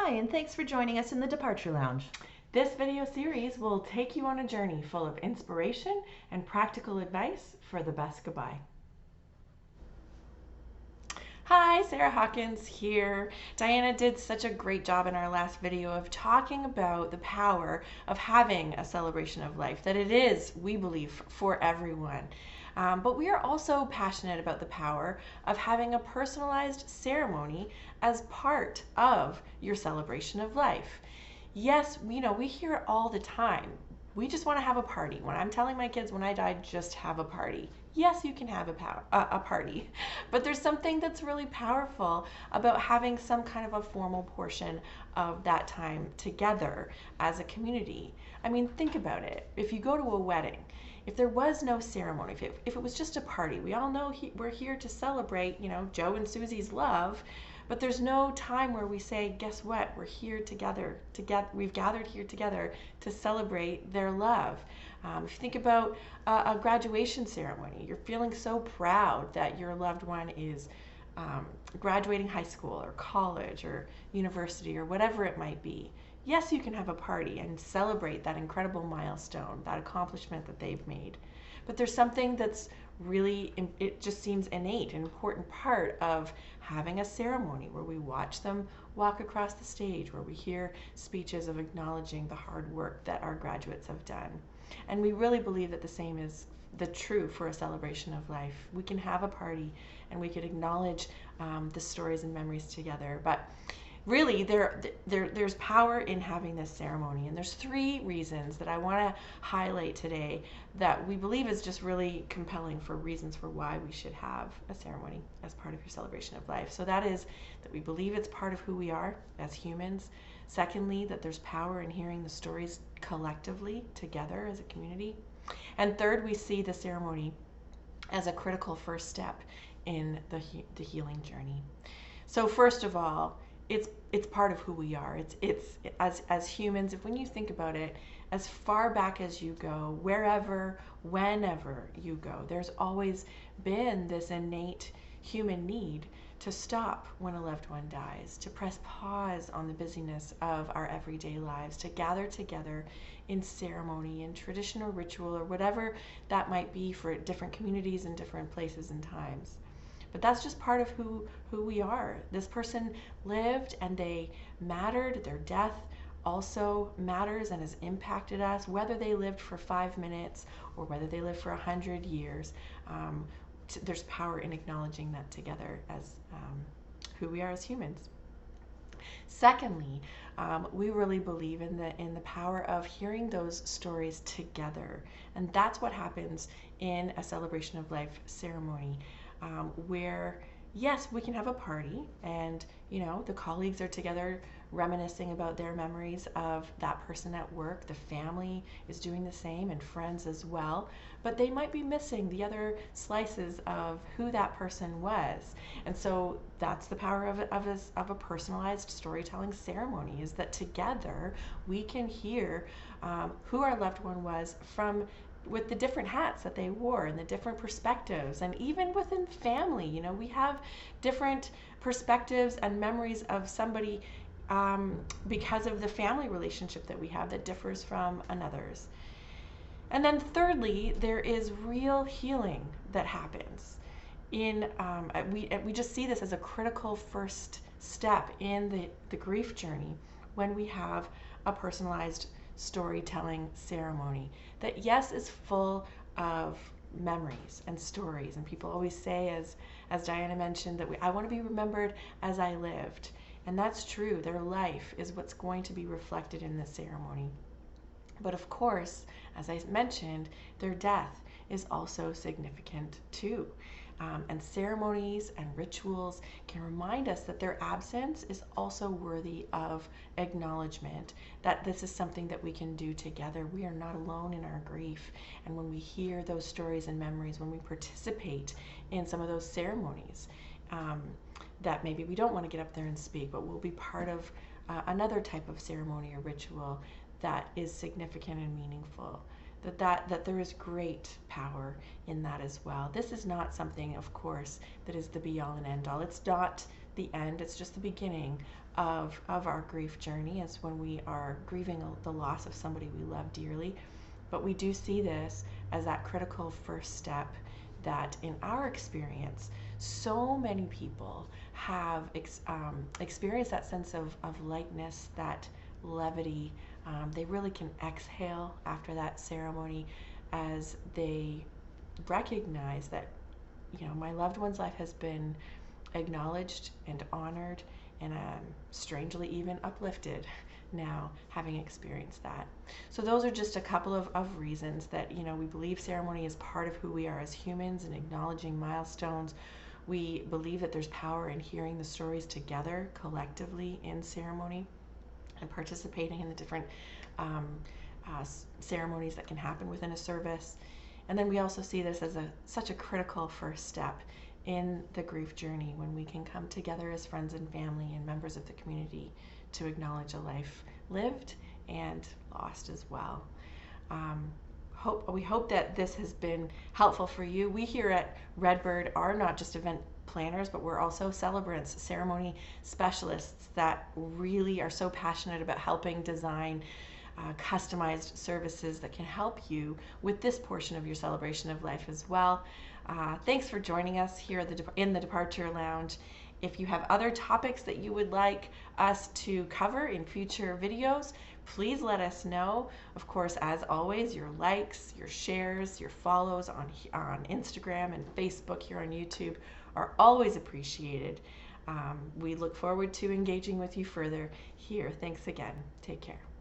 Hi, and thanks for joining us in the Departure Lounge. This video series will take you on a journey full of inspiration and practical advice for the best goodbye. Hi, Sara Hawkins here. Diana did such a great job in our last video of talking about the power of having a celebration of life, that it is, we believe, for everyone. But we are also passionate about the power of having a personalized ceremony as part of your celebration of life. Yes, we hear it all the time. We just want to have a party. When I'm telling my kids when I die, just have a party. Yes, you can have a party, but there's something that's really powerful about having some kind of a formal portion of that time together as a community. I mean, think about it. If you go to a wedding, if there was no ceremony, if it was just a party, we all know we're here to celebrate, Joe and Susie's love, but there's no time where we say, guess what? We're here together. We've gathered here together to celebrate their love. If you think about a graduation ceremony, you're feeling so proud that your loved one is graduating high school or college or university or whatever it might be. Yes, you can have a party and celebrate that incredible milestone, that accomplishment that they've made. But there's something that's really, it just seems innate, an important part of having a ceremony where we watch them walk across the stage, where we hear speeches of acknowledging the hard work that our graduates have done. And we really believe that the same is the true for a celebration of life. We can have a party and we can acknowledge the stories and memories together. But really, there's power in having this ceremony, and there's three reasons that I want to highlight today that we believe is just really compelling for reasons for why we should have a ceremony as part of your celebration of life. So that is that we believe it's part of who we are as humans. Secondly, that there's power in hearing the stories collectively together as a community. And third, we see the ceremony as a critical first step in the healing journey. So first of all, it's part of who we are. It's as humans, when you think about it, as far back as you go, wherever, whenever you go, there's always been this innate human need to stop when a loved one dies, to press pause on the busyness of our everyday lives, to gather together in ceremony, in tradition or ritual, or whatever that might be for different communities and different places and times. But that's just part of who we are. This person lived and they mattered. Their death also matters and has impacted us, whether they lived for 5 minutes or whether they lived for 100 years. There's power in acknowledging that together as who we are as humans. Secondly, we really believe in the power of hearing those stories together, and that's what happens in a celebration of life ceremony. Where yes, we can have a party and the colleagues are together reminiscing about their memories of that person at work. The family is doing the same and friends as well, but they might be missing the other slices of who that person was. And so that's the power of a personalized storytelling ceremony, is that together we can hear who our loved one was with the different hats that they wore and the different perspectives. And even within family, we have different perspectives and memories of somebody because of the family relationship that we have that differs from another's. And then thirdly, there is real healing that happens we just see this as a critical first step in the grief journey when we have a personalized storytelling ceremony that yes is full of memories and stories. And people always say, as Diana mentioned, that I want to be remembered as I lived. And that's true. Their life is what's going to be reflected in the ceremony. But of course, as I mentioned, their death is also significant too. And ceremonies and rituals can remind us that their absence is also worthy of acknowledgement, that this is something that we can do together. We are not alone in our grief. And when we hear those stories and memories, when we participate in some of those ceremonies, that maybe we don't want to get up there and speak, but we'll be part of another type of ceremony or ritual that is significant and meaningful. That there is great power in that as well. This is not something, of course, that is the be all and end all. It's not the end, it's just the beginning of our grief journey as when we are grieving the loss of somebody we love dearly. But we do see this as that critical first step that in our experience, so many people have experienced that sense of lightness, that levity. They really can exhale after that ceremony as they recognize that, my loved one's life has been acknowledged and honored, and strangely even uplifted now, having experienced that. So those are just a couple of reasons that we believe ceremony is part of who we are as humans, and acknowledging milestones. We believe that there's power in hearing the stories together collectively in ceremony, and participating in the different ceremonies that can happen within a service. And then we also see this as such a critical first step in the grief journey, when we can come together as friends and family and members of the community to acknowledge a life lived and lost as well. We hope that this has been helpful for you. We here at Redbird are not just event planners, but we're also celebrants, ceremony specialists that really are so passionate about helping design customized services that can help you with this portion of your celebration of life as well. Thanks for joining us here in the Departure Lounge. If you have other topics that you would like us to cover in future videos, please let us know. Of course, as always, your likes, your shares, your follows on Instagram and Facebook, here on YouTube, are always appreciated. We look forward to engaging with you further here. Thanks again. Take care.